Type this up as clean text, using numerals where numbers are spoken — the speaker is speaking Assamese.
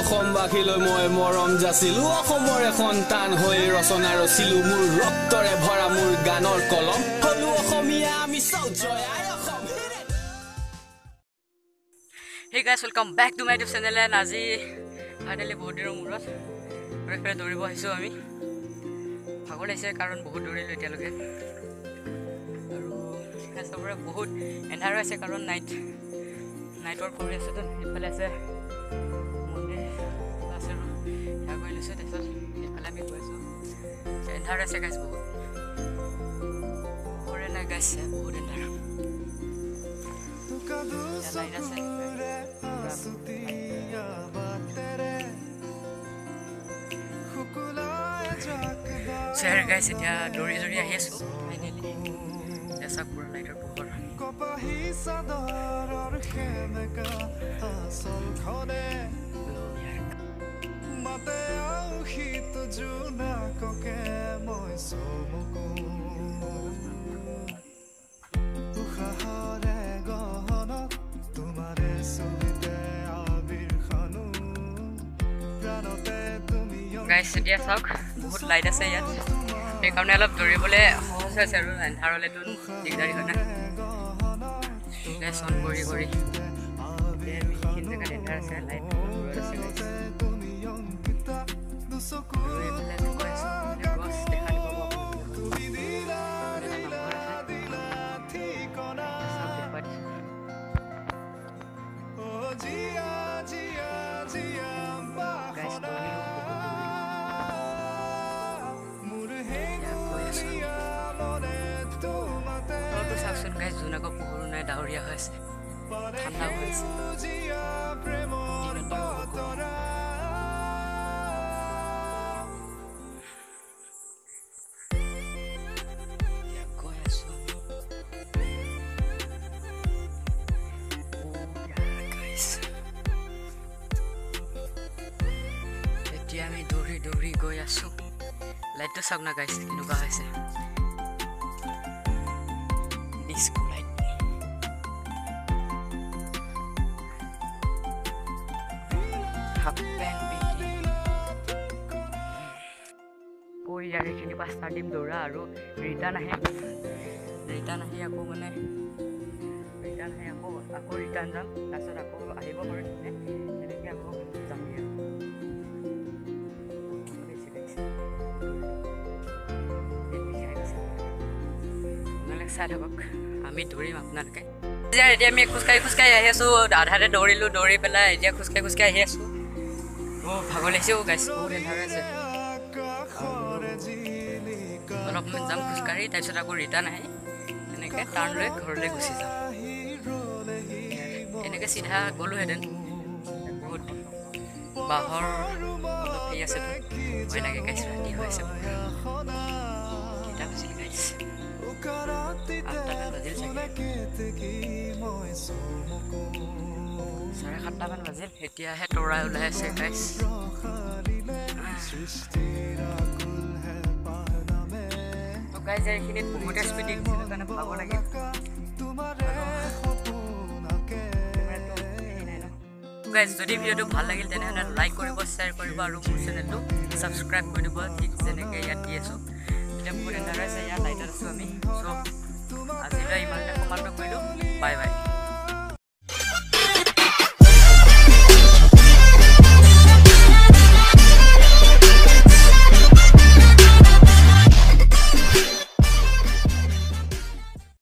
অসমবাসীলৈ মই মৰম যাচিলো অসমৰে সন্তান হৈ ৰচনা ৰচিলো মোৰ ৰক্তৰে ভৰা মোৰ গানৰ কলম হলো অসমীয়া আমি চব জয় আই Assam Hey guys, welcome back to my YouTube channel and আজি finally বহুত দিনৰ মূৰত আৰু দৌৰিব আহিছো আমি ভাগৰ লাগিছে কাৰণ বহুত দৌৰিলো এতিয়ালৈকে আৰু সবৰে বহুত এন্ধাৰ হৈছে কাৰণ নাইট ৱৰ্ক কৰি আছো তো ইফালে আছে মন্দিৰ আছে আৰু হেয়া কৰি লৈছো তাৰপিছত ইফালে আমি গৈছো এন্ধাৰ আছে গাইছ বহুত কৰে নাই গাইছ বহুত এন্ধাৰ লাইট আছে Sir guys, এতিয়া দৌৰি দৌৰি আহি আছো ফাইনালি এসা পুৰা লাইটৰ পোহৰ কপাহি সাদৰৰ খেমকা আসল খনে মতে আউহিত জুনা ককে মই সমকু উখাহৰে গহনক তোমাৰে সুবিতে আবিৰ খানু প্ৰাণতে তুমি গাইস এতিয়া চাওক বহুত লাইট আছে ইয়াত এই কাৰণে অলপ দৌৰিবলৈ সহজ হৈছে আৰু এন্ধাৰলেতো দিগদাৰি হয় না গাইস অন কৰি কৰি এইখিনি জেগাত এন্ধাৰ আছে লাইট দূৰত আছে গাইস তুমি অঙ্কিতা দুসকু গছ দেখা দিব তুমি দিলা ঠিকনা ও জিয়া জিয়া জিয়া guys guys junako pohuru nai dauria hoise thanda hoise এতিয়া আমি দৌৰি দৌৰি গৈ আছো লাইটটো চাওক না গাইস কিনুকা হৈছে School light. Half band biki. Koi yare kini pas tadim dora aru return ahe ako mane return ahe ako return jam tasar ako ahibo pare eneke ako jamiya সাধক আমি দৌৰিম আপোনালোকে এতিয়া আমি খোজকাঢ়ি আহি আছো আধাতে দৌৰিলো দৌৰি পেলাই এতিয়া খোজকাঢ়ি আহি আছো ভাগৰ লাগিছে গাইছ বহুত এন্ধাৰ আছে অলপমান যাম খোজকাঢ়ি তাৰপিছত আকৌ ৰিটাৰ্ণ আহি এনেকৈ টাৰ্ণ লৈ ঘৰলৈ গুচি যাম এনেকৈ চিধা গ'লোহেঁতেন বহুত বাঁহৰ অলপ হেৰি আছে ভয় লাগে গাইছ ৰাতি হৈ আছে কেইটা বাজিল গাইছ 7:30 বাজিল এতিয়াহে তৰাই ওলাই আছে গাইছ তো গাইছ এইখিনিত বহুত স্পীডিং ছিল কাৰণে ভাগৰ লাগে গাইছ যদি ভিডিঅ'টো ভাল লাগিল তেনেহ'লে লাইক কৰিব শ্বেয়াৰ কৰিব আৰু মোৰ চেনেলটো ছাবস্ক্ৰাইব কৰি দিব ঠিক যেনেকৈ ইয়াত দি আছোঁ বহুত এন্ধাৰ আছে ইয়াত লাইটত আছোঁ আমি চ' আজিলৈ ইমানতে সমাপ্ত কৰিলোঁ বাই বাই